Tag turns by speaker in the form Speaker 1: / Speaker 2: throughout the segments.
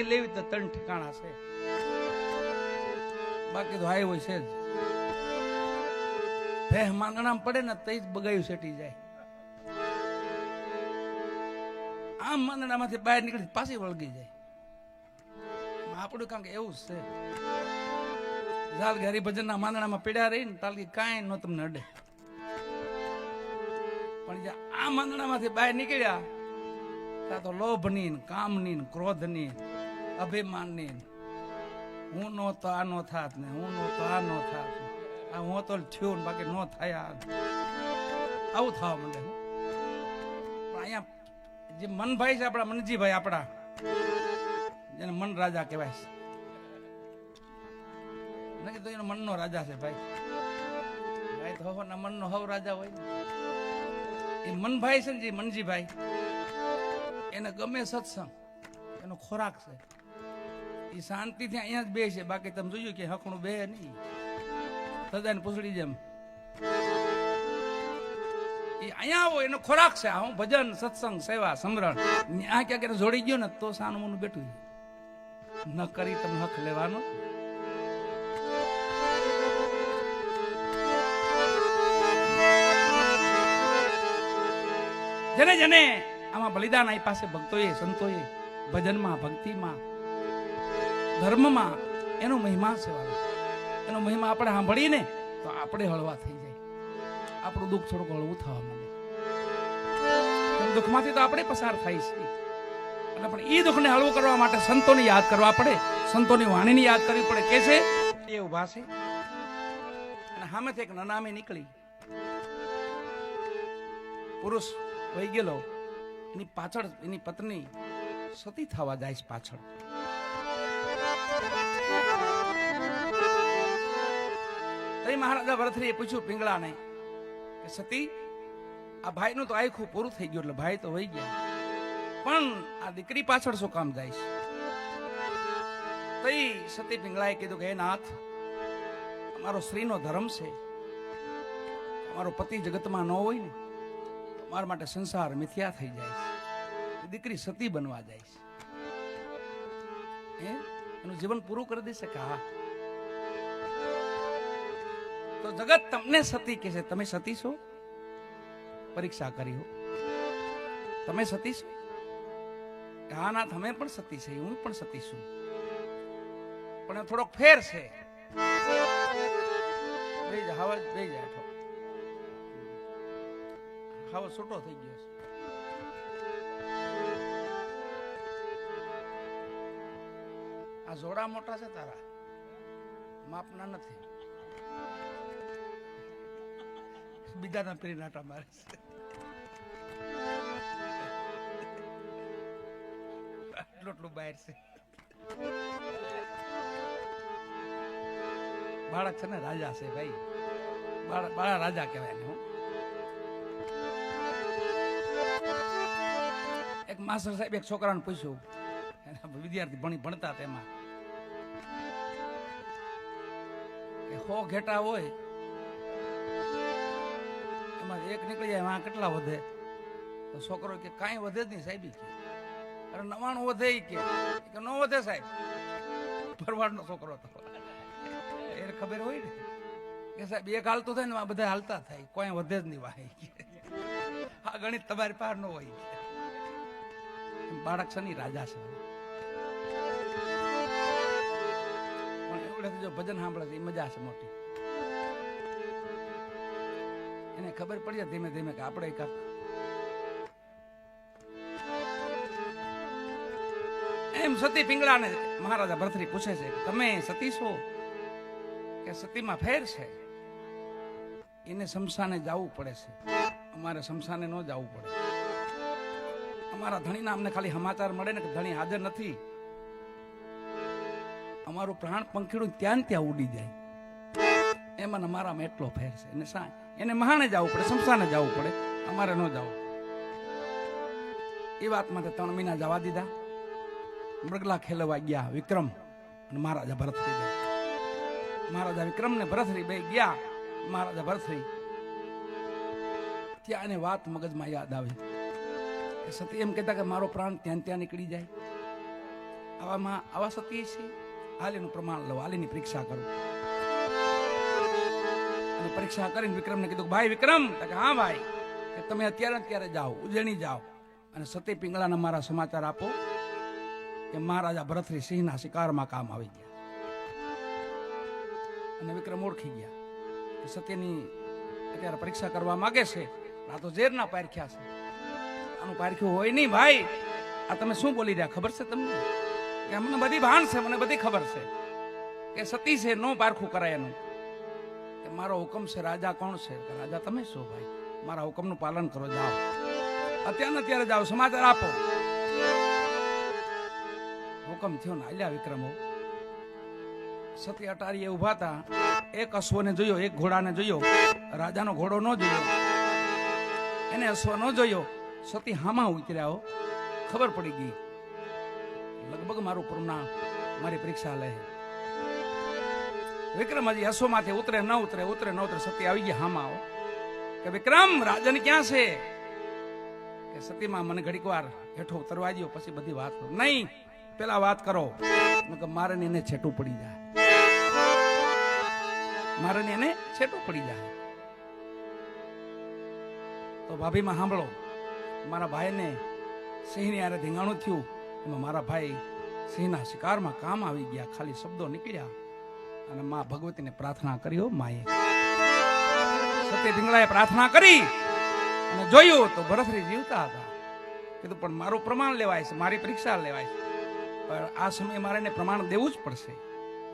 Speaker 1: લેવી તો ત્રણ ઠેકાણા છે, બાકી તો હાઈ હોય છે જ. ભેહ માંગણામાં પડે ને તઈ જ બગાયું સેટી જાય. આમ માંગણામાંથી બહાર નીકળી પાછી વળગી જાય. આપણું કાંક એવું જ છે. જાલ કે હરિભજનના માંગણામાં પીડ્યા રહી ને તાલકી કાંઈ ન તમને અડે. પણ જે આ માંગણામાંથી બહાર નીકળ્યા ત્યાં તો લોભની ને કામની ને ક્રોધની અભિમાનની હું નો તો આ નો થાત ને હું નો તો આ નો થાત, આ હું તો થયું ને બાકી નો થયા, આવું થવા માંડે. પણ અહીંયા જે મનભાઈ છે આપણા, મનજીભાઈ આપણા, જેને મન રાજા કહેવાય છે, નથી તો એનો મનનો રાજા છે ભાઈ. ભાઈ તો હવના મનનો હવ રાજા હોય ને. એ મનભાઈ છે ને જે મનજીભાઈ, એને ગમે સત્સંગ, એનો ખોરાક છે. એ શાંતિથી અહીંયા જ બે છે, બાકી તમે જોયું કે હકણું બે નહીં, સદાને પૂછડી જેમ. એ અહીંયા આવો એનો ખોરાક છે. હું ભજન સત્સંગ સેવા સમરણ આ ક્યાંક જોડી ગયો ને તો સાનું મનું બેઠું ન કરી તમે હક લેવાનો. જેને જેને આમાં બલિદાન આપ્યા છે ભક્તોએ સંતોએ, ભજનમાં ભક્તિમાં ધર્મમાં, એનો મહિમા છે વાલા. એનો મહિમા આપણે સાંભળીને તો આપણે હળવા થઈ જાય, આપણું દુઃખ થોડુંક હળવું થવા માંડે. દુઃખમાંથી તો આપણે પસાર થાય છે, અને પણ એ દુઃખને હળવું કરવા માટે સંતોને યાદ કરવા પડે, સંતોની વાણીને યાદ કરવી પડે. કે છે એ ઉભા છે અને સામેથી એક નનામી નીકળી, પુરુષ વહી ગયેલો, એની પાછળ એની પત્ની સતી થવા જાય છે પાછળ. મહારાજા ભરથરીએ પૂછ્યું પિંગળાને કે સતી, આ ભાઈ નું તો આખું પૂરું થઈ ગયું, એટલે ભાઈ તો વહી ગયા, પણ આ દીકરી પાછળ શું કામ જાય છે? તઈ સતી પિંગળાએ કીધું કે હે નાથ, અમારો સ્ત્રીનો ધર્મ છે, અમારો પતિ જગતમાં ન હોય ને મારા માટે સંસાર મિથ્યા થઈ જાય છે, દીકરી સતી બનવા જાય છે, એનું જીવન પૂરું કરી દેશે કે હા? તો જગત તમને સતી કહે છે. તમે સતી છો? પરીક્ષા કરી હો, તમે સતી છો? હા ના, તમે પણ સતી છે, હું પણ સતી છું, પણ થોડોક ફેર છે. બે જા હવા, બે જા હવે છૂટો થઈ ગયો છે. આ જોડા મોટા છે તારા, માપના નથી. બીજાના પીરી નાટા મારે છે. આટલું બહાર છે. બાળક છે ને રાજા છે ભાઈ, બાળા રાજા કહેવાય ને. એક માસ્ટર સાહેબ એક છોકરાને પૂછ્યું, વિદ્યાર્થી ભણતા તેમાં, કે 100 ઘેટા હોય એમાં એક નીકળી જાય, એમાં કેટલા વધે? તો છોકરો કે કાંઈ વધે જ નહીં સાહેબ. અરે 99 વધે કે ન વધે સાહેબ. ભરવાડનો છોકરો તો એને ખબર હોય ને કે સાહેબ એક હાલતું થાય ને બધા હાલતા થાય, કોઈ વધે જ નહીં વાહી. આ ગણિત તમારી પાસે ન હોય. બાળક છે ને રાજા છે, પણ એવડે જો ભજન સાંભળે છે એ મજા છે મોટી. એને ખબર પડી જાય ધીમે ધીમે કે આપણે કાક એમ. સતી પિંગળાને મહારાજા ભરથરી પૂછે છે, તમે સતી છો કે સતીમાં ફેર છે? એને શમશાને જવું પડે છે, અમારે શમશાને ન જવું પડે. અમારા ધણીના અમને ખાલી સમાચાર મળે ને કે ધણી હાજર નથી, અમારું પ્રાણ પંખીડું ત્યાં ત્યાં ઉડી જાય. એમાં અમારામાં એટલો ફેર છે. એને મહાને જવું પડે, શમશાને જવું પડે, અમારે ન જવું. એ વાત માટે 3 મહિના જવા દીધા. મૃગલા ખેલવા ગયા વિક્રમ અને મહારાજા ભરથરી બે. મહારાજા વિક્રમ ને ભરથરી બે ગયા. મહારાજા ભરથરી ત્યાં એને વાત મગજમાં યાદ આવી. સતી એમ કહેતા કે મારો પ્રાણ ત્યાં ત્યાં નીકળી જાય, આવા સતી છે. હાલીનું પ્રમાણ લો, હાલીની પરીક્ષા કરો. અને પરીક્ષા કરીને વિક્રમને કીધું, ભાઈ વિક્રમ, કે હા ભાઈ, કે તમે અત્યારે જાઓ, ઉજ્જૈની જાઓ અને સતી પિંગળાના મારા સમાચાર આપો કે મહારાજા ભરતરી સિંહના શિકારમાં કામ આવી ગયા. અને વિક્રમ ઓળખી ગયા કે સતીની અત્યારે પરીક્ષા કરવા માંગે છે. આ તો ઝેરના પારખ્યા છે, આનું પારખ્યું હોય નહીં. ભાઈ, આ તમે શું બોલી રહ્યા ખબર છે તમને? કે મને બધી ભાન છે, મને બધી ખબર છે કે સતી છે, નો પારખું કરાય એનું. કે મારો હુકમ છે, રાજા કોણ છે? કે રાજા તમે છો ભાઈ, મારા હુકમનું પાલન કરો, જાઓ અત્યારે જાઓ, સમાચાર આપો. હુકમ થયો ને આલ્યા વિક્રમો. સતી અટારીએ ઉભા હતા. એક અશ્વને જોયો, એક ઘોડાને જોયો. રાજાનો ઘોડો ન જોયો, એને અશ્વ ન જોયો. સતી હામાં ઉતર્યા. ખબર પડી ગઈ, લગભગ મારું પૂર્ણ મારી પરીક્ષા લે. વિક્રમ હજી અશ્વમાંથી ઉતરે ન ઉતરે. સતી આવી ગયા હામાં. કે વિક્રમ, રાજન ક્યાં છે? કે સતીમાં મને ઘડીક વાર હેઠો ઉતરવા દો, પછી બધી વાત કરો. નહીં, પેલા વાત કરો. મારે એને છેટું પડી જાય, મારે એને છેટું પડી જાય. તો ભાભીમાં સાંભળો, મારા ભાઈને સિંહની આરે ધીંગાણું થયું. એમાં મારા ભાઈ સિંહના શિકારમાં કામ આવી ગયા. ખાલી શબ્દો નીકળ્યા અને માં ભગવતીને પ્રાર્થના કરી. માએ સતી પિંગળાએ પ્રાર્થના કરી અને જોયું તો ભરતરી જીવતા હતા. કીધું પણ મારું પ્રમાણ લેવાય છે, મારી પરીક્ષા લેવાય છે, પણ આ સમયે મારે એને પ્રમાણ દેવું જ પડશે.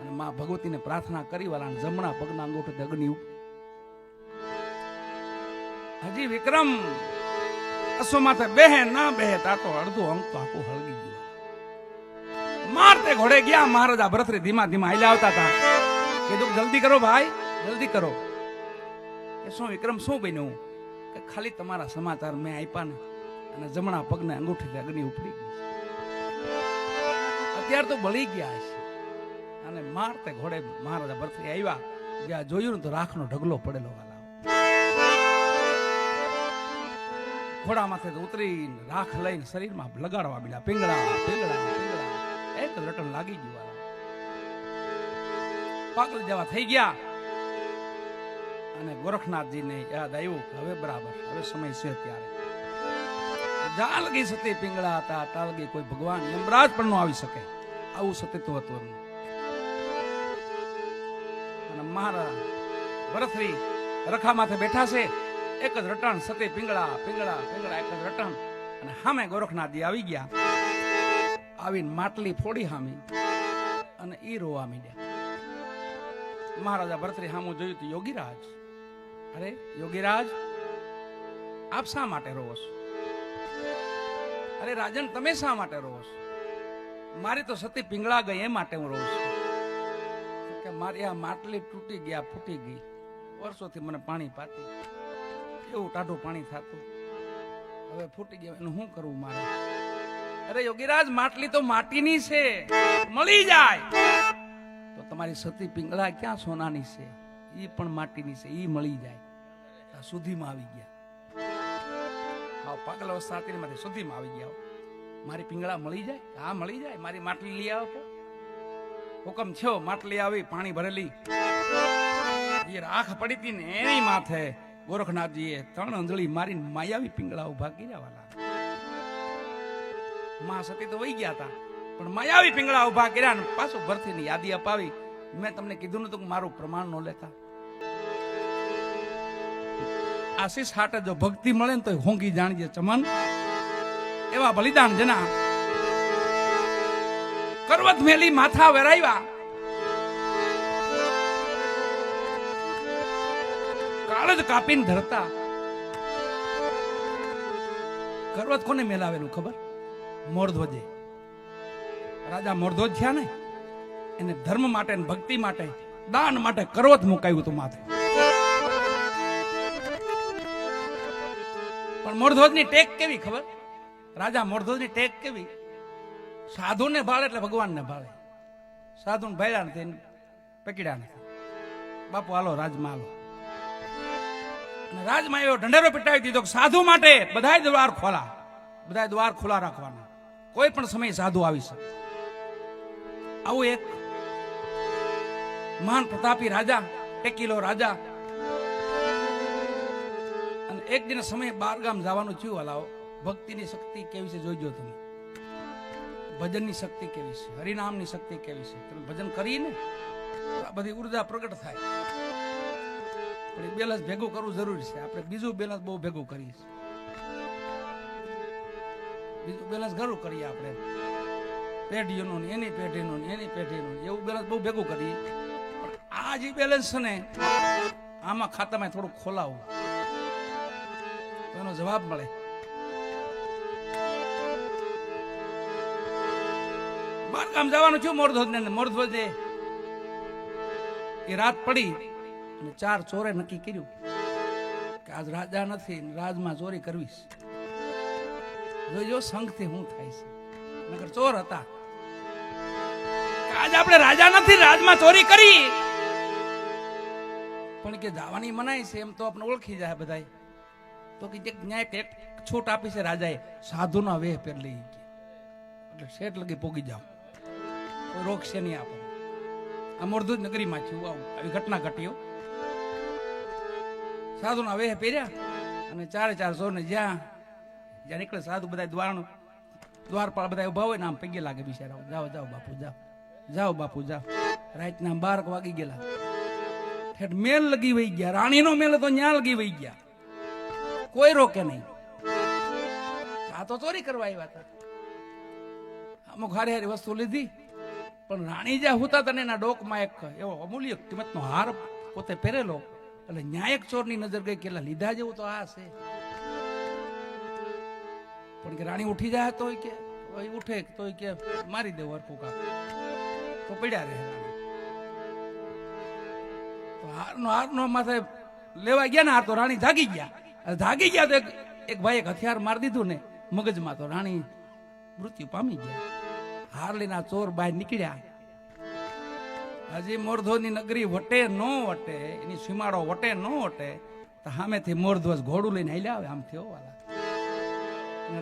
Speaker 1: અને માં ભગવતીને પ્રાર્થના કરી. વાળા જમણા પગના અંગૂઠે અગ્નિ. હજી વિક્રમ અશ્વમાથે બેહે ના બેહે તા તો અડધું અંક તો આખું હળગી ગયું. મારતે ઘોડે ગયા. મહારાજા ભરતરી ધીમા હાલ્યા આવતા હતા. કીધું જલ્દી કરો ભાઈ, જલ્દી કરો. કે શું વિક્રમ, શું બન્યું? કે ખાલી તમારા સમાચાર મેં આપ્યા ને, અને જમણા પગને અંગૂઠેથી અગ્નિ ઉપડી ગઈ. અત્યારે તો બળી ગયા છે. અને મારતે ઘોડે મહારાજા ભરતરી આવ્યા. જ્યાં જોયું ને તો રાખનો ઢગલો પડેલો. ઘોડામાંથી ઉતરીને રાખ લઈને શરીરમાં લગાડવા બીલા. પિંગળા એક રટણ લાગી ગયું. પાગલ જેવા થઈ ગયા. અને ગોરખનાથજીને યાદ આવ્યું કે હવે બરાબર, હવે સમય છે. ત્યારે જાલગી સતી પિંગળા હતા. ટાલગી કોઈ ભગવાન યમરાજ પણ ન આવી શકે, આવું સતીત્વ હતું એમનું. અને મારા ભરતરી રખા માથે બેઠા છે. એક જ રટણ, સતી પિંગળા એક જ રટણ. અને સામે ગોરખનાથજી આવી ગયા. આવીને માટલી ફોડી હામી અને ઈ રોવા માંડ્યા. મહારાજા ભરતરી સામું જોયું તો યોગીરાજ, અરે યોગીરાજ, આપ શા માટે રોવો છો? અરે રાજન, તમે શા માટે રોવો છો? મારી તો સતી પિંગળા ગઈ, એ માટે હું રોઉં છું. કે મારી આ માટલી તૂટી ગયા, ફૂટી ગઈ. વર્ષોથી મને પાણી પાતી, એવું ટાઢું પાણી થતું, હવે ફૂટી ગયું, એનું શું કરવું મારે? અરે યોગીરાજ, માટલી તો માટીની છે, મળી જાય. તો તમારી સતી પિંગળા ક્યાં સોનાની છે? ઈ પણ માટીની છે, ઈ મળી જાય. સુધીમાં આવી ગયા. હા, પાગલ અવસ્થા હતી માંથી સુધીમાં આવી ગયા. મારી પિંગળા મળી જાય? હા મળી જાય. મારી માટલી લઈ આવો. હુકમ થયો. માટલી આવી, પાણી ભરેલી. એ રાખ પડી હતી ને એની માથે ગોરખનાથજીએ 3 અંજળી મારીને માયાવી પિંગળા ઉભા કર્યા. વાલા માં સતી તો વહી ગયા હતા, પણ માયાવી પિંગળા ઉભા કર્યા ને પાછું ભરતીની યાદી અપાવી. મેં તમને કીધું નતું કે મારું પ્રમાણ ન લેતા. આશીષ હાટે જો ભક્તિ મળે ને તો હોંગી જાણજે ચમન. એવા બલિદાન જેના કરવત મેલી માથા વેરાવ્યા. કાળજ કાપીને ધરતા. કરવત કોને મેલાવેલું ખબર? મોરધ્વજે. રાજા મોરધ્વજ થયા ને, એને ધર્મ માટે, ભક્તિ માટે, દાન માટે કરવત મુકાયું હતું માથે. પણ મોરધ્વજની ટેક કેવી ખબર? રાજા મોરધ્વજની ટેક કેવી? સાધુને ભાળે એટલે ભગવાનને ભાળે. સાધુને ભાળ્યા નથી, પકડ્યા નથી. બાપુ હાલો રાજમાં હાલો. અને રાજમાં એવો ઢંઢેરો પીટાવી દીધો કે સાધુ માટે બધાય દ્વાર ખોલા, બધાય દ્વાર ખુલ્લા રાખવાના. કોઈ પણ સમય સાધુ આવી શકે. આવું એક મહાન પ્રતાપી રાજા, ટેકીલો રાજા, અને એક દિન સમય 12 ગામ જવાનું થયું. હલાવો, ભક્તિની શક્તિ કેવી છે જોઈજો તમે, ભજનની શક્તિ કેવી છે, હરિનામની શક્તિ કેવી છે. તમે ભજન કરીને આ બધી ઉર્જા પ્રગટ થાય. પણ એ બેલેન્સ ભેગું કરવું જરૂરી છે. આપણે બીજું બેલેન્સ બહુ ભેગું કરીએ છીએ, બીજું બેલેન્સ ઘરું કરીએ આપણે, પેઢીઓનું એની પેઢીનું એની પેઢીનું, એવું બેલેન્સ બહુ ભેગું કરીએ. પણ આ જે બેલેન્સ છે ને, આમાં ખાતામાં થોડુંક ખોલાવું તો એનો જવાબ મળે. બારગામ જવાનું છું મોરધોજ ને, મોરધોજે એ રાત પડી અને 4 ચોરે નક્કી કર્યું કે આજ રાજા નથી, રાજમાં ચોરી કરવી છે. જોજો સંઘથી શું થાય છે. નકર ચોર હતા. આજ આપણે રાજા નથી, રાજમાં ચોરી કરી. પણ કે જવાની મનાય છે એમ તો આપણે ઓળખી જાય બધા. તો કે ન્યાય એક છૂટ આપી છે રાજાએ, સાધુના વેહ પહેર લઈ એટલે શેઠ લગી પોગી જાવ, કોઈ રોકશે નહીં આપણને. આ મોરધોજ નગરીમાં થયું આવું, આવી ઘટના ઘટ્યો. સાધુના વેહ પહેર્યા અને 4 ચોરને જ્યાં નીકળે સાધુ બધા દ્વારપાળ બધા ઉભા હોય ને આમ પગે લાગે બિચારા, જાઓ જાઓ બાપુ જાઓ, જાઓ બાપુ જાઓ. રાતના 12 વાગી ગયેલા, ઠેઠ મેલ લગી વહી ગયા. રાણીનો મેલ તો ન્યા લગી વહી ગયા, કોઈ રોકે નહીં. આ તો ચોરી કરવા આવ્યા હતા. અમુક હારી હારી વસ્તુ લીધી, પણ રાણી જ્યાં હુતા હતા ને એના ડોકમાં એક એવો અમૂલ્ય કિંમતનો હાર પોતે પહેરેલો. એટલે ન્યાયક ચોરની નજર ગઈ કે લીધા જેવું તો આ છે. પણ કે રાણી ઉઠી જાય તો કે ઉઠે તો કે મારી દેવું હરખું કામ તો પડ્યા રહે. તો હારનો માથે લેવા ગયા ને, હાર તો રાણી જાગી ગયા તો એક ભાઈ એક હથિયાર મારી દીધું ને મગજમાં, તો રાણી મૃત્યુ પામી ગયા. હાર લઈને આ ચોર બહાર નીકળ્યા. હજી મોરધોજની નગરી વટે ન વટે, એની સીમાડો વટે ન વટે, તો સામેથી મોરધ્વજ ઘોડું લઈને હાલ્યા આવે આમ થયો વાલા.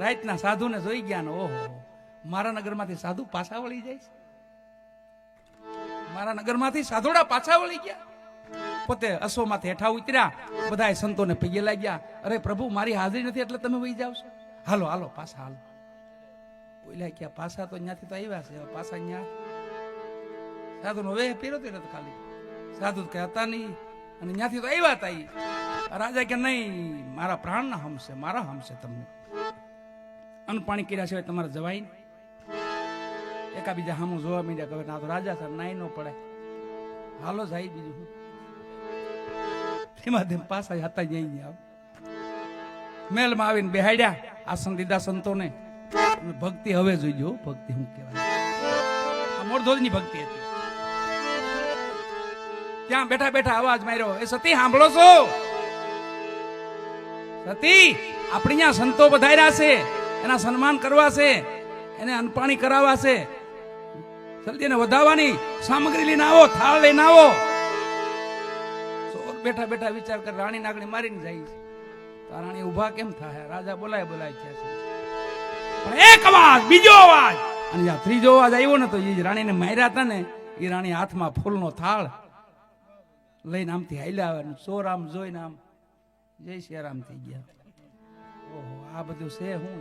Speaker 1: રાતના સાધુને જોઈ ગયા ને, ઓહો મારા નગરમાંથી સાધુ પાછા વળી જાય છે. મારા નગરમાંથી સાધુડા પાછા વળી ગયા. પોતે અશ્વમાંથી હેઠા ઉતર્યા, બધા સંતોને પગે લાગ્યા. અરે પ્રભુ મારી હાજરી નથી એટલે તમે વહી જાવ છો, હાલો હાલો પાછા હાલો. બોલ્યા કે પાછા તો ત્યાંથી તો આવ્યા છે, પાછા ત્યાં સાધુ નો વેહ પહેર્યો તો ખાલી, સાધુ કે હતા નહીં અને ત્યાંથી તો આવ્યા હતા. રાજા કે નહીં, મારા પ્રાણના હમશે, મારા હમશે તમને. અન્ન પાણી કર્યા સિવાય તમારે જવાય. એકાબીજા સામું જોવા માંડ્યા, કહે ના તો રાજા સાહેબ નાઈ ન પડે, હાલો જાય. બીજું ધીમા ધીમ પાછા હતા જઈ મેલમાં આવીને બેહાડ્યા, આસન દીધા સંતોને. ભક્તિ હવે જોઈજો, ભક્તિ શું કહેવાય. આ મોરધોજની ભક્તિ હતી. ત્યાં બેઠા બેઠા અવાજ માર્યો, એ સતી સાંભળો છો? સતી, આપણી ત્યાં સંતો વધાર્યા છે, એના સન્માન કરવા છે, એને અન્નપાણી કરાવવા છે, જલ્દી એને વધાવવાની સામગ્રી લઈને આવો, થાળ લઈને આવો. ચોર બેઠા બેઠા વિચાર કરે, રાણી નાગણી મારીને જાય છે, તો રાણી ઉભા કેમ થાય? રાજા બોલાય બોલાય છે. પણ એક અવાજ, બીજો અવાજ, અને જ્યાં ત્રીજો અવાજ આવ્યો ને, તો એ રાણીને માર્યા હતા ને, એ રાણી હાથમાં ફૂલનો થાળ લઈને આમથી હાલ્યા આવે. ચોર આમ જોઈને આમ જય શ્રી રામ થઈ ગયા. ઓહો, આ બધું છે હું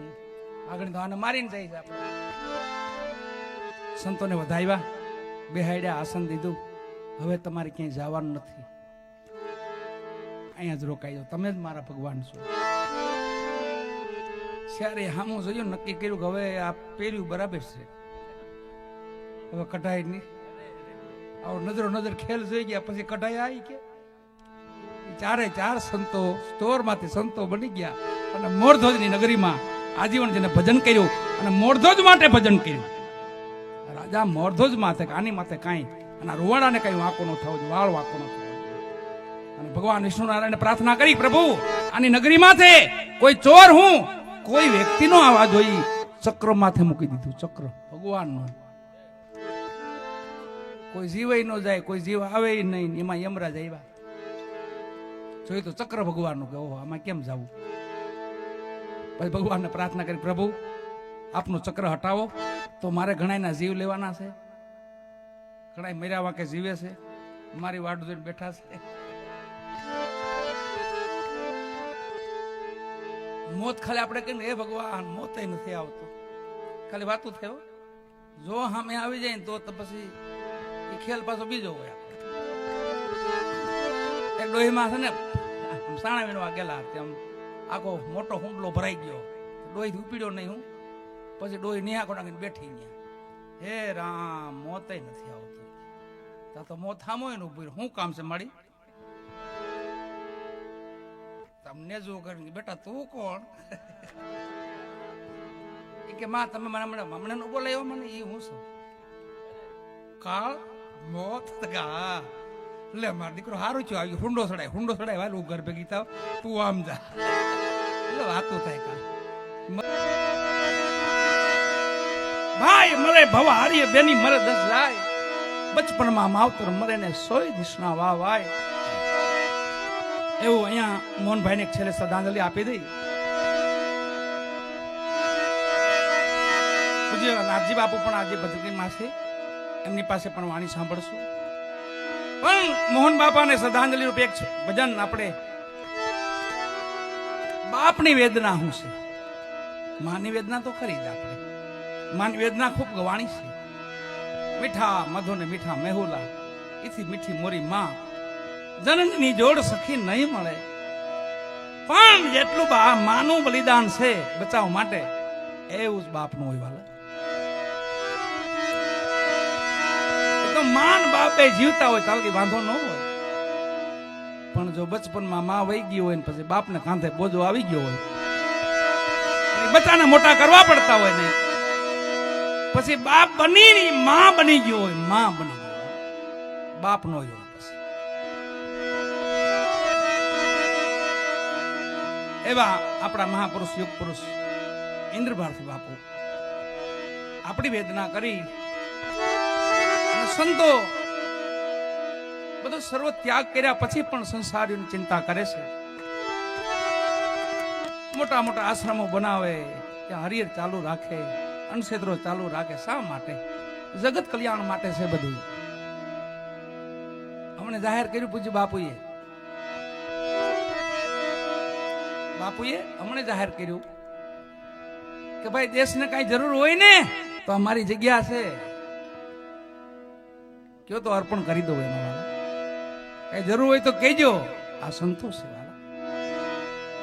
Speaker 1: આગળ તો આને મારીને જાય છે. આપણે સંતોને વધાવ્યા, બેહાડ્યા, આસન દીધું. હવે તમારે ક્યાંય જવાનું નથી, અહીંયા જ રોકાઈ જાઓ, તમે જ મારા ભગવાન છો. ત્યારે હામું જોયું, નક્કી કર્યું કે હવે આ પહેર્યું બરાબર છે, હવે કઢાઈ નહીં. આવો નજરો નજર ખેલ જોઈ ગયા, પછી કઢાઈ આવી કે 4 સંતો સ્ટોરમાંથી સંતો બની ગયા અને મોરધોજની નગરીમાં આજીવન જેને ભજન કર્યું અને મોરધોજ માટે ભજન કર્યું. રાજા મોરધોજ માથે આની માથે કાંઈ, અને રૂવાડાને કઈ વાંકો ન થવો જોઈએ, વાળ વાંકો ન થવો જોઈએ. અને ભગવાન વિષ્ણુનારાયણ પ્રાર્થના કરી, પ્રભુ આની નગરી માથે કોઈ ચોર હું કોઈ વ્યક્તિનો આવાજ હોય, ચક્ર માથે મૂકી દીધું. ચક્ર ભગવાનનું, કોઈ જીવાય ન જાય, કોઈ જીવ આવે નહીં. એમાં યમરાજ આવ્યા, જોયું તો ચક્ર ભગવાનનું, કે ઓહો આમાં કેમ જવું. પછી ભગવાનને પ્રાર્થના કરી, પ્રભુ આપનું ચક્ર હટાવો, તો મારે ઘણાના જીવ લેવાના છે. ઘણા મર્યા વાંકે જીવે છે, મારી વાટ જોઈને બેઠા છે. મોત ખાલી આપણે કહીને હે ભગવાન મોતે નથી આવતું, ખાલી વાતું થયો. જો સામે આવી જાય ને તો પછી એ ખેલ પાછો બીજો હોય. એક ડોહીમાં છે ને સાણા વીણવા ગયેલા, તેમ આખો મોટો હુંડલો ભરાઈ ગયો, ડોહીથી ઉપડ્યો નહીં હું. પછી ડોહી નિહાકો નાખીને બેઠી ગયા. હે રામ મોતે નથી આવતું. તો મોત થામો ને ઉભું શું કામ છે મારી? તમને જો કરી બેટા તું કોણ? કે માં તમે મને ન બોલાયો, મને એ હું છું કાળ મોત. હા લે મારો દીકરો હારું છું આવી હુંડો સડાય વાલું ઘર ભેગી થાવ, તું આમ જા. એટલે વાતું થાય કાળ ભાઈ મરે ભવ હારીએ બેની મરે 10 જાય, બચપનમાં માવતર મરે ને 100 દિશના વાહ વાય. એવું અહીંયા મોહનભાઈ ને છેલ્લે શ્રદ્ધાંજલિ આપી દઈ. પૂજ્ય નાથજી બાપુ પણ આજે ભદ્રગીમાં છે, એમની પાસે પણ વાણી સાંભળશું. પણ મોહન બાપાને શ્રદ્ધાંજલિ રૂપે એક ભજન આપણે, બાપની વેદના શું છે? માની વેદના તો ખરી જ, આપણે માની વેદના ખૂબ ગવાણી છે. મીઠા મધુ ને મીઠા મેહુલા, એથી મીઠી મોરી માં, જનનની જોડ સખી નહીં મળે. પણ જેટલું માનું બલિદાન છે બચાવ માટે, એવું જ બાપનું હોય વાલા. માન બાપે જીવતા હોય તાલકી વાંધો ન હોય, પણ જો બચપનમાં માં વહી ગઈ હોય ને પછી બાપને કાંધે બોજો આવી ગયો હોય, બચ્ચાને મોટા કરવા પડતા હોય ને, પછી બાપ બની માં બની ગયો હોય, માં બની ગયો બાપ નો હોય. પછી એવા આપણા મહાપુરુષ યુગ પુરુષ ઇન્દ્ર ભારતી બાપુ આપણી વેદના કરી. સંતો બધો સર્વ ત્યાગ કર્યા પછી પણ સંસારીની ચિંતા કરે છે. મોટા મોટા આશ્રમો બનાવે, ત્યાં હરિયર ચાલુ રાખે, અન્નક્ષેત્રો ચાલુ રાખે. શા માટે? જગત કલ્યાણ માટે છે બધું. અમને જાહેર કર્યું પૂજ્ય બાપુએ અમને જાહેર કર્યું કે ભાઈ દેશને કઈ જરૂર હોય ને તો અમારી જગ્યા છે, કયો તો અર્પણ કરી દો. એમાં વાલા કઈ જરૂર હોય તો કહેજો, આ સંતોષ છે વાલા.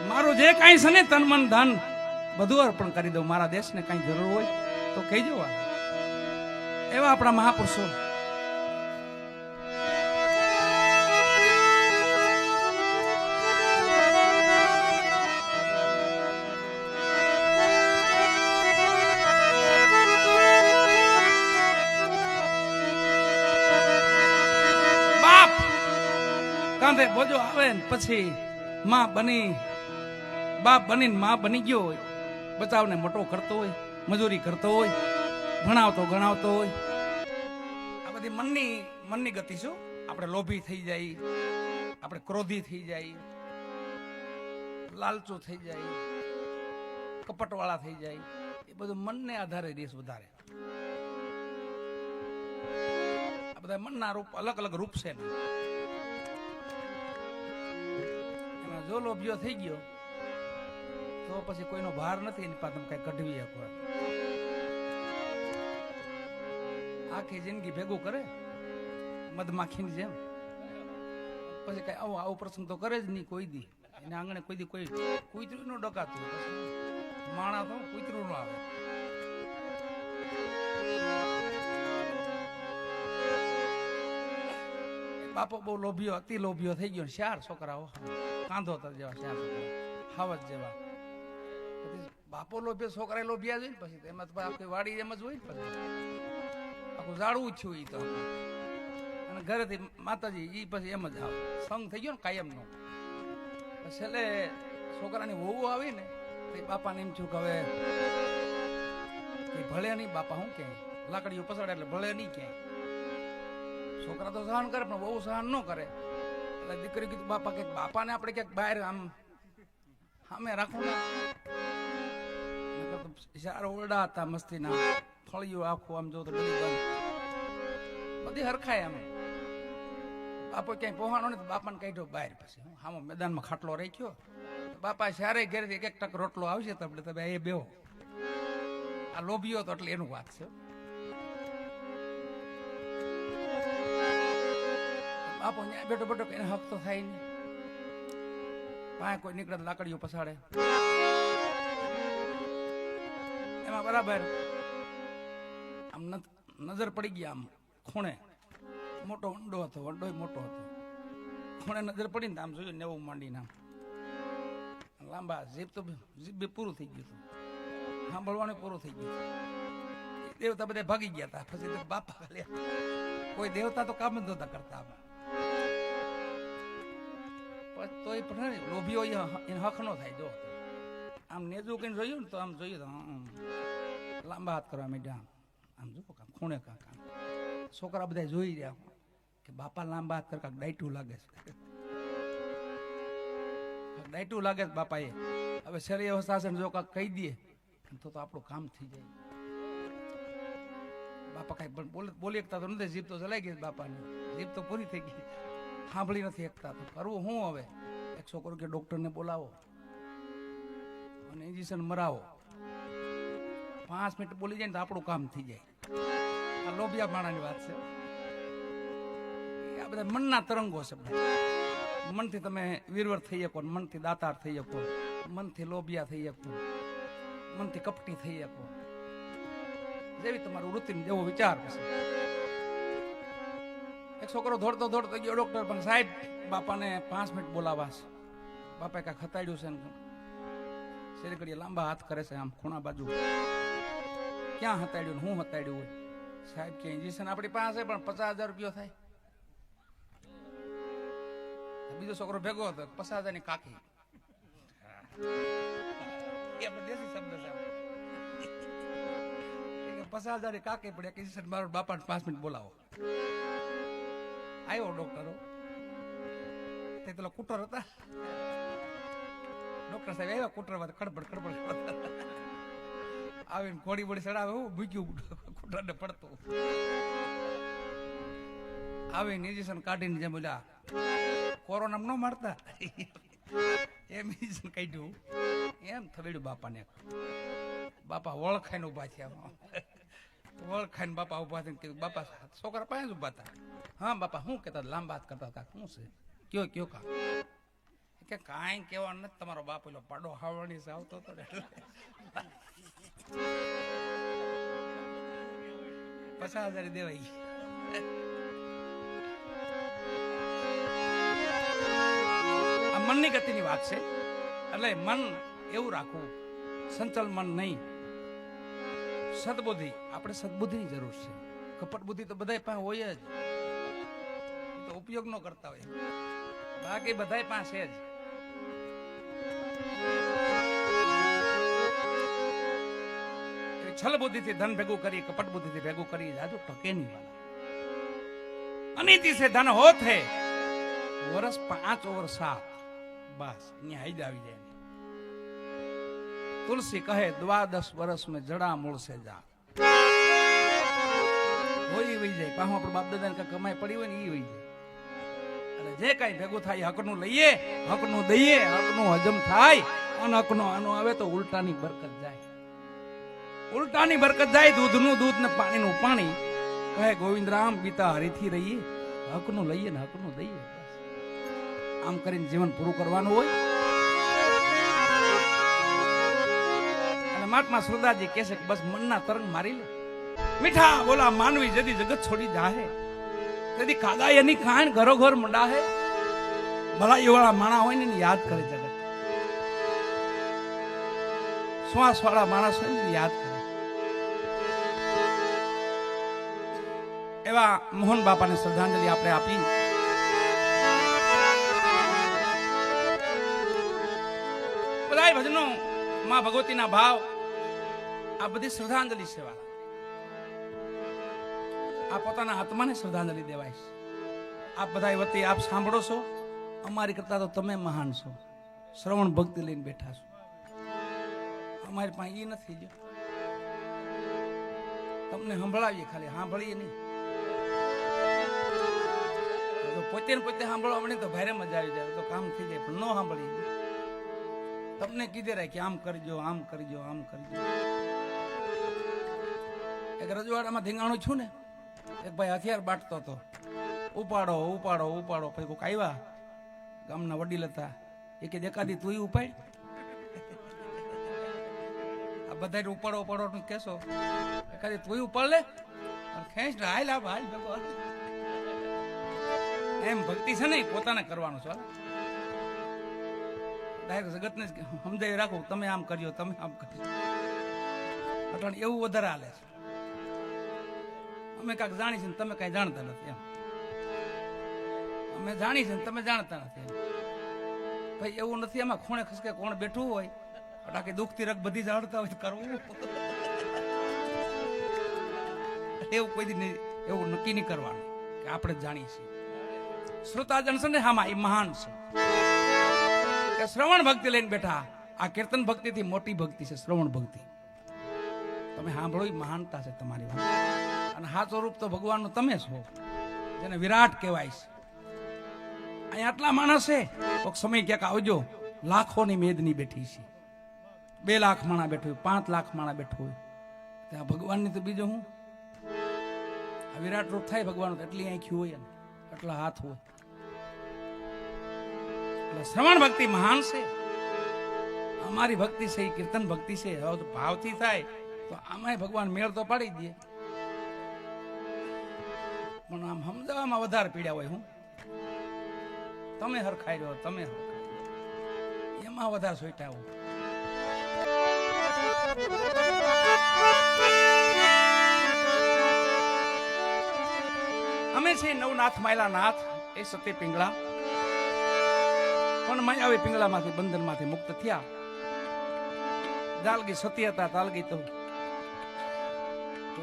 Speaker 1: મારું જે કાંઈ છે ને તન મન ધન બધું અર્પણ કરી દઉં. મારા દેશને કઈ જરૂર હોય તો કહેજો વાલા. એવા આપણા મહાપુરુષો કાંધે બોજો આવે ને પછી માં બની બાપ બનીને માં બની ગયો હોય, બચાવને મોટો કરતો હોય, મજૂરી કરતો હોય, ભણાવતો ગણાવતો હોય. આ બધી મનની ગતિ શું? આપણે લોભી થઈ જાય, આપણે ક્રોધી થઈ જાય, લાલચુ થઈ જાય, કપટવાળા થઈ જાય. એ બધું મનને આધારે દેશ વધારે. આ બધા મનના રૂપ અલગ અલગ રૂપ છે ને. જો લોભિયો થઈ ગયો તો પછી કોઈનો ભાર નથી, એની પાસે કઈ કઢવી શકો. આખી જિંદગી ભેગું કરે મધમાખીની જેમ, પછી કઈ આવો પ્રસંગ તો કરે જ નહીં કોઈ દી. એને આંગણે કોઈ દી કોઈ કુતરું નો ડકાતું, માણા તો કુતરું નો આવે. બાપો બહુ લોભિયો, અતિ લોભિયો થઈ ગયો. 4 છોકરાઓ કાંધો તર જેવા, 4 છોકરા હાવજ જેવા. બાપો લોભિયો, છોકરા લોભિયા જોઈ ને પછી એમાં તો આખી વાડી એમ જ હોય ને, પછી આખું જાળવું થયું. ઈ તો અને ઘરેથી માતાજી ઈ પછી એમ જ આવે, સંગ થઈ ગયો ને કાયમ નો. છેલ્લે છોકરાની વહુ આવી ને તો બાપાને એમ થયું કે હવે ભલે નહીં, બાપા શું કે લાકડીઓ પસાડે એટલે ભલે નહીં ક્યાંય. છોકરા તો સહન કરે પણ બહુ સહન ન કરે. એટલે દીકરી કીધું બાપા કે બાપાને આપણે ક્યાંક બહાર આમ સામે રાખો ને. 4 ઓરડા હતા મસ્તીના, ફળિયું આખું આમ જો તો બધી હરખાય અમે. બાપો ક્યાંય પહોંચાણો ને તો બાપાને કાઢ્યો બહાર. પછી આમાં મેદાનમાં ખાટલો રાખ્યો. બાપા સારે ઘરેથી એક ટક રોટલો આવશે તમને, તમે એ બેહો. આ લોભીઓ તો એટલે એનું વાત છે. બાપો ત્યાં બેઠો બેઠો એને હક તો થાય નહીં. પાસે કોઈ નીકળે લાકડીઓ પસાડે. એમાં બરાબર આમ નજર પડી ગયા આમ ખૂણે. મોટો વંડો હતો, વંડો મોટો હતો. ખૂણે નજર પડી ને આમ જોયું નેવું માંડીને આમ લાંબા જીભ તો જીભ બી પૂરું થઈ ગયું હતું, સાંભળવાનું પૂરું થઈ ગયું. દેવતા બધા ભાગી ગયા હતા. પછી બાપા ખાલી કોઈ દેવતા તો કામ જ નહોતા કરતા. તો એ પણ લોભીઓ એને હક નો થાય. જો આમ નેજું કઈ જોયું ને તો આમ જોયું તો લાંબા હાથ કરવા માંડ્યા. આમ જો ખૂણે કાંક છોકરા બધા જોઈ રહ્યા કે બાપા લાંબા હાથ કાંક ડાયટું લાગે છે, ડાયટું લાગે છે બાપા એ. હવે શરીર અવસ્થા છે જો કાંક કહી દે તો આપણું કામ થઈ જાય. બાપા કઈ પણ બોલી શકતા તો નથી. જીભ તો ચલાઈ ગઈ બાપાની, જીભ તો પૂરી થઈ ગઈ, સાંભળી નથી શકતા. તો કરવું શું હવે? એક છોકરો કે ડોક્ટરને બોલાવો અને ઇન્જેક્શન મરાવો. 5 મિનિટ બોલી જાય ને તો આપણું કામ થઈ જાય. આ લોભિયા માણાની વાત છે. આ બધા મનના તરંગો છે. મનથી તમે વીરવર થઈ શકો, મનથી દાતાર થઈ શકો, મનથી લોભિયા થઈ શકો, મનથી કપટી થઈ શકો. જેવી તમારું વૃત્તિ જેવો વિચાર હશે. એક છોકરો દોડતો દોડતો ગયો ડોક્ટર પણ, સાહેબ બાપાને 5 મિનિટ બોલાવા છે. બાપાએ કાંઈક હતાડ્યું છે ને શેરી ઘડીએ લાંબા હાથ કરે છે આમ ખૂણા બાજુ. ક્યાં હતાડ્યું ને હું હતાડ્યું હોય? સાહેબ કે ઇન્જેક્શન આપણી પાસે પણ 50,000 રૂપિયો થાય. બીજો છોકરો ભેગો હતો, 50,000 ની કાકી. એ દેશી શબ્દ છે. 50,000 ની કાકી પડે કે ઇન્જેક્શન મારો બાપાને 5 મિનિટ બોલાવો. આવ્યો ડોક્ટરો, તે પેલા કુટર હતા. ડોક્ટર સાહેબ આવ્યા કુટરમાં, ખડબડ ખડબડ આવીને ઘોડી બોડી ચડાવે. હું ભૂક્યું કુટરને પડતું આવીને ઇન્જેક્શન કાઢીને જેમ બોલ્યા કોરોના ન મારતા એમ ઇન્જેક્શન કાઢ્યું. એમ થવેડ્યું બાપાને. બાપા વળખાઈને ઉભા થયા. વળખાઈને બાપા ઉભા થઈને કીધું, બાપા છોકરા પાસે જ ઉભા હતા. હા બાપા શું કહેતા? લાંબા હાથ કરતા હતા. શું છે? કયો કા? કે કાંઈ કહેવાનું નથી. તમારો બાપ પેલો પાડો હાવણી છે આવતો હતો ને એટલે 50,000 દેવાઈ. આ મનની ગતિની વાત છે. એટલે મન એવું રાખવું, સંચલ મન નહીં. સદબુદ્ધિ, આપણે સદબુદ્ધિની જરૂર છે. કપટ બુદ્ધિ તો બધા પાસે હોય જ, તો ઉપયોગ ન કરતા હોય. બાકી બધા પાસે જ. છલ બુદ્ધિથી ધન ભેગું કરી, કપટ બુદ્ધિથી ભેગું કરી જાજુ ટકે નહીં વાલા. અનિતિ સે ધન હોત હે વર્ષ 5 over 7. બસ અહીંયા હાઈદ આવી જાય. તુલસી કહે 12 વર્ષ में જડા મૂળ સે જા. હોય વહી જાય. પાછું આપણું બાપ દાદાને કઈ કમાઈ પડી હોય ને એ વહી જાય. અને જે કઈ ભેગું થાય હકનું લઈએ, હકનું દઈએ, હકનું હજમ થાય. અનહકનો આનો આવે તો ઉલટાની બરકત જાય. ઉલટાની બરકત જાય. દૂધનું દૂધ ને પાણીનું પાણી. કહે ગોવિંદરામ બીતા હરીથી રહીએ, હકનું લઈએ ને હકનું દઈએ. આમ કરીને જીવન પૂરું કરવાનું હોય. અને મહાત્મા સુરદાસજી કહે છે કે બસ મનના તરંગ મારી લે. મીઠા બોલા માનવી જદી જગત છોડી જાહે, તેથી કાગા એની કાન ઘરો ઘર મંડા હે. ભલાઈ વાળા માણા હોય ને યાદ કરે જગત. શ્વાસ વાળા માણસ હોય ને યાદ કરે. એવા મોહન બાપાને શ્રદ્ધાંજલિ આપણે આપી. બધા ભજનો માં ભગવતીના ભાવ, આ બધી શ્રદ્ધાંજલિ સેવા. આ પોતાના આત્માને શ્રદ્ધાંજલિ દેવાય છે. આપ બધા વતી આપ સાંભળો છો. અમારી કરતા તો તમે મહાન છો. શ્રવણ ભક્તિ લઈને બેઠા છો. અમારી પાસે એ નથી. જો તમને સંભળાવીએ, ખાલી સાંભળીએ નહીં. પોતે ને પોતે સાંભળવા મળે તો ભારે મજા આવી જાય, તો કામ થઈ જાય. પણ ન સાંભળી, તમને કીધે રહે કે આમ કરજો, આમ કરજો, આમ કરજો. એક રજવાડામાં ધીંગાણું છું ને, એક ભાઈ હથિયાર બાટતો હતો. ઉપાડો ઉપાડો ઉપાડો. પછી કોઈક આવ્યા, ગામના વડીલ હતા, એ કે એકાદી તું ઉપાડ. આ બધા ઉપાડો ઉપાડો નું કેશો, એકાદી તું ઉપાડ લે, ખેંચ હાલ આ હાલ ભેગો. એમ ભક્તિ છે ને પોતાને કરવાનું છે. ડાયરેક્ટ જગતને સમજાવી રાખો, તમે આમ કરજો, તમે આમ કરજો. એટલે એવું વધારે હાલે છે. અમે કાંઈક જાણી છે ને તમે કાંઈ જાણતા નથી એમ. અમે જાણી છે ને તમે જાણતા નથી એમ. ભાઈ એવું નથી, એમાં ખૂણે ખસકે કોણ બેઠું હોય, આખી દુઃખથી રગ બધી જાણતા હોય તો કરવું. એવું કોઈ દી એવું નક્કી નહીં કરવાનું કે આપણે જાણીએ છીએ. શ્રોતાજન છે ને હામાં એ મહાન છે કે શ્રવણ ભક્તિ લઈને બેઠા. આ કીર્તન ભક્તિ થી મોટી ભક્તિ છે શ્રવણ ભક્તિ. તમે સાંભળો, એ મહાનતા છે તમારી વાત. અને સાચો રૂપ તો ભગવાનનું તમે છો, જેને વિરાટ કહેવાય છે. અહીંયા આટલા માણસ છે, કોઈક સમય ક્યાંક આવજો, લાખોની મેદની બેઠી છે. 2 લાખ માણા બેઠું હોય, 5 લાખ માણા બેઠું હોય, ત્યાં ભગવાનની તો બીજો હું. આ વિરાટ રૂપ થાય ભગવાન, એટલી આંખી હોય ને એટલા હાથ હોય. એટલે શ્રવણ ભક્તિ મહાન છે. અમારી ભક્તિ છે એ કીર્તન ભક્તિ છે. હવે તો ભાવથી થાય તો આમાંય ભગવાન મેળ તો પાડી દે, પણ આમ સમજાવવામાં વધારે પીડ્યા હોય. હું તમે હરખાઈ રહ્યો, તમે હરખાઈ એમાં વધારે સોઈટા હોય. અમે છે નવનાથ માયલા નાથ, એ સત્ય પિંગળા. પણ માયાવી પિંગળામાંથી બંધનમાંથી મુક્ત થયા. જાલગી સતી હતા, તાલગી તો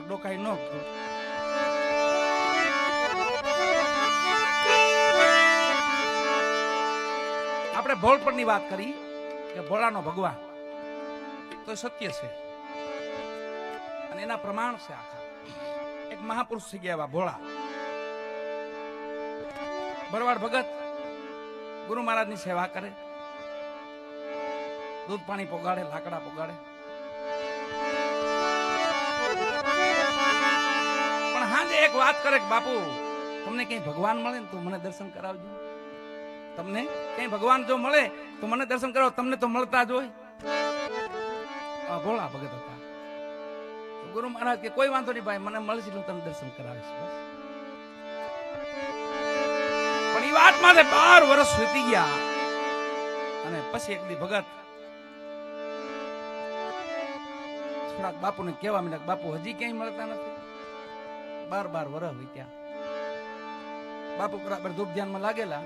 Speaker 1: ડોકાઈ ન. આપણે ભોળપણની વાત કરી કે ભોળાનો ભગવાન તો સત્ય છે અને એના પ્રમાણ છે. આખા એક મહાપુરુષ થઈ ગયા એવા ભોળા ભરવાડ ભગત ગુરુ મહારાજની સેવા કરે, દૂધ પાણી પોગાડે, લાકડા પોગાડે. પણ હાજે એક વાત કરે કે બાપુ તમને કઈ ભગવાન મળે ને તો મને દર્શન કરાવજો. તમને કઈ ભગવાન જો મળે તો મને દર્શન કરાવો, તમને તો મળતા જ હોય. ભોળા ભગત હતા. ગુરુ મહારાજ કે કોઈ વાંધો નહીં ભાઈ, મને મળશે એટલે તમને દર્શન કરાવીશ. બસ. પણ એ વાતમાં 12 વર્ષ વીતી ગયા અને પછી એક દી ભગત થોડાક બાપુને કહેવા માંડ્યા, બાપુ હજી ક્યાંય મળતા નથી. 12 વર્ષ વીત્યા. બાપુ બરાબર ધૂપ ધ્યાનમાં લાગેલા.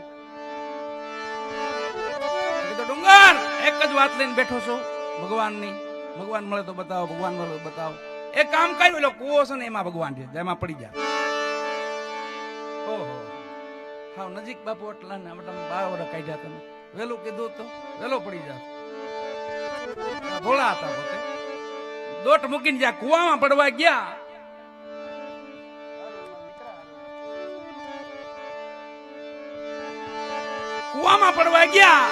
Speaker 1: ડુંગર એક જ વાત લઈને બેઠો છો ભગવાનની, ભગવાન મળે તો બતાવો, ભગવાન મળે તો બતાવો. એક કામ કર્યું, એટલે કૂવો છે ને એમાં ભગવાન છે, એમાં પડી જાય. ઓહો, હા નજીક બાપુ એટલા ને 12 વર્ષ કાઢ્યા. તમે વહેલું કીધું તો વહેલો પડી જાય. ભોળા હતા પોતે. દોટ મૂકીને જ્યાં કુવામાં પડવા ગયા, કુવામાં પડવા ગયા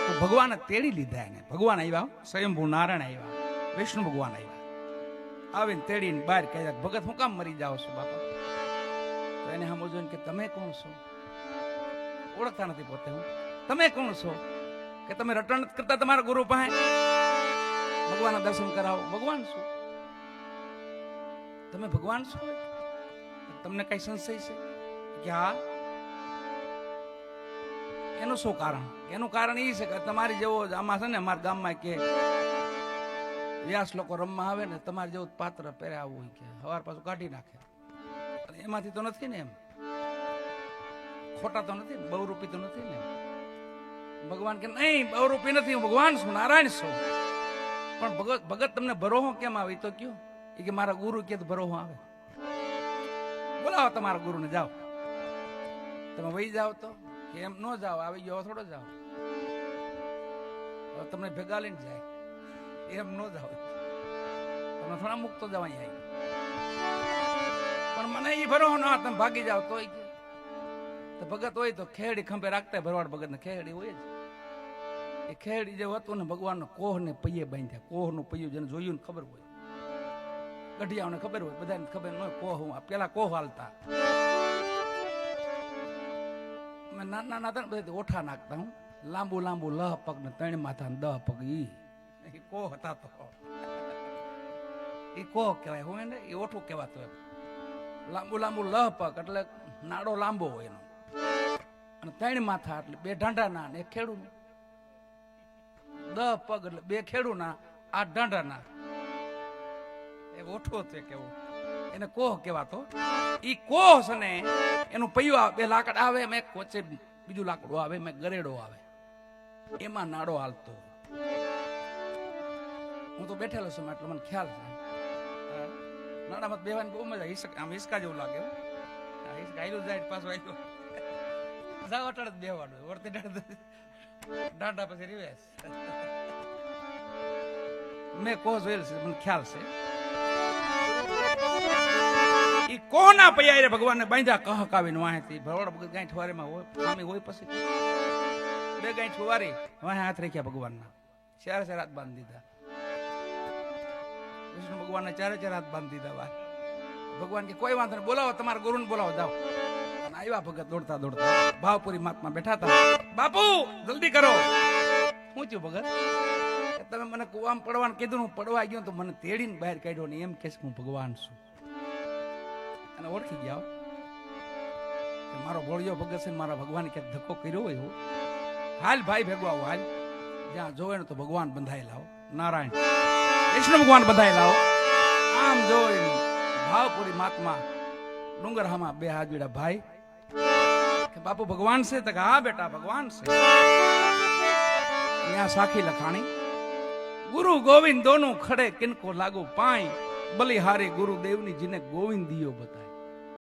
Speaker 1: તો ભગવાને તેડી લીધા એને. ભગવાન આવ્યા, સ્વયંભૂ નારાયણ આવ્યા, વિષ્ણુ ભગવાન આવ્યા. આવીને તેડીને બહાર કહ્યા, ભગત હું કામ મરી જાઓ છો બાપા? તો એને સામો જોઈને કે તમે કોણ છો? ઓળખતા નથી પોતે. હું તમે કોણ છો કે તમે રટણ કરતા તમારા ગુરુ પાસે ભગવાનના દર્શન કરાવો? ભગવાન શું? તમે ભગવાન છો? તમને કઈ સંશય છે કે હા? એનું શું કારણ? એનું કારણ એ છે કે તમારી જેવો આમાં છે ને, અમારા ગામમાં કે વ્યાસ લોકો રમવા આવે ને, તમારે જેવું પાત્ર પહેરે આવું હોય કે સવાર પાછું કાઢી નાખે. એમાંથી તો નથી ને, એમ ખોટા તો નથી ને, બહુરૂપી તો નથી ને. ભગવાન કે નહીં, બહુરૂપી નથી, હું ભગવાન છું, નારાયણ છું. પણ ભગત તમને ભરોહો કેમ આવે તો કયો? એ કે મારા ગુરુ કે ભરોહો આવે. બોલાવો તમારા ગુરુને, જાઓ. તમે વહી જાઓ તો કે એમ ન જાઓ, આવી ગયો થોડો જાઓ, તમને ભેગા લઈને જાય, એમ ન જાઓ. તમે થોડા મુક્તો જાવ અહીંયા. પણ મને એ ભરોહો ના, તમે ભાગી જાઓ તો તો ભગત હોય તો ખેડી ખંભે રાખતા ભરવાડ ભગત ને ખેડી હોય જ. એ ખેડી જે હતું ને ભગવાન કોહ ને પૈયે બાંધ્યા. કોહ નું પૈયું જેને જોયું ને ખબર હોય, ગઢિયાઓને ખબર હોય, બધાને ખબર ન હોય. કોહ પેલા કોહ હાલતા, નાના નાના હતા ને બધા ઓઠા નાખતા. હું લાંબુ લાંબુ લહ પગ ને 3 માથા ને 10 પગ, ઈ કોહ હતા. તો ઈ કોહ કહેવાય. હું એને એ ઓઠું કહેવાતું એમ. લાંબુ લાંબુ લહ પગ એટલે નાડો લાંબો હોય એનો, અને 3 માથા એટલે 2 ઢાંઢાના ને 1 ખેડૂનું. 10 પગ એટલે 2 ખેડૂના, 8 ઢાંઢાના. એ ઓઠો છે કેવું, એને કોહ કહેવાતો. ઈ કોહ છે ને એનું પૈયું આવે, 2 લાકડ આવે, એમ એક વચ્ચે બીજું લાકડું આવે, એમ ગરેડો આવે, એમાં નાડો હાલતો. હું તો બેઠેલો છું એટલે મને ખ્યાલ છે. નાડામાં બેવાની બહુ મજા. આમ હિસકા જેવું લાગે. હિસકા જાય પાછો આવ્યો જાવ અટાડ જ બેવાનું, વર્તી દાંડા પછી રિવેશ. મેં કોહ જોયેલ છે, મને ખ્યાલ છે. ઈ કોના પૈયા ભગવાન ને બાંધ્યા કહકાવીને વાહેથી. ભરવાડ ભગત ગાંઠ વારીમાં હોય, સ્વામી હોય, પછી 2 ગાંઠ વારી વાહે હાથ રાખ્યા ભગવાનના. 4 હાથ બાંધી દીધા. વિષ્ણુ ભગવાનને 4 હાથ બાંધી દીધા. વાહ ભગવાન કે કોઈ વાંધો નહીં, બોલાવો તમારા ગુરુને બોલાવો, જાઓ. અને આવ્યા ભગત દોડતા દોડતા. ભાવપુરી મહાત્મા બેઠા હતા. બાપુ જલ્દી કરો. શું થયું ભગત? તમે મને કુવામાં પડવાનું કીધું, હું પડવા ગયો તો મને તેડીને બહાર કાઢ્યો ને એમ કે હું ભગવાન છું. અને ઓળખી ગયા કે મારો ભોળિયો ભગત છે, મારા ભગવાન ક્યાંક ધક્કો કર્યો હોય એવું. હાલ ભાઈ ભેગો આવો, હાલ. જ્યાં જોવે ને તો ભગવાન બંધાયેલા હો, નારાયણ વિષ્ણુ ભગવાન બંધાયેલા હો. આમ જોઈને ભાવપુરી મહાત્મા ડુંગરહામાં 2 હાથ જોડ્યા. ભાઈ કે બાપુ ભગવાન છે? તો હા બેટા ભગવાન છે. यहाँ साखी लखाणी गुरु गोविंद दोनों खड़े किनको लागू पाए बलिहारी गुरुदेव ने जिन्हें गोविंद दियो बताए.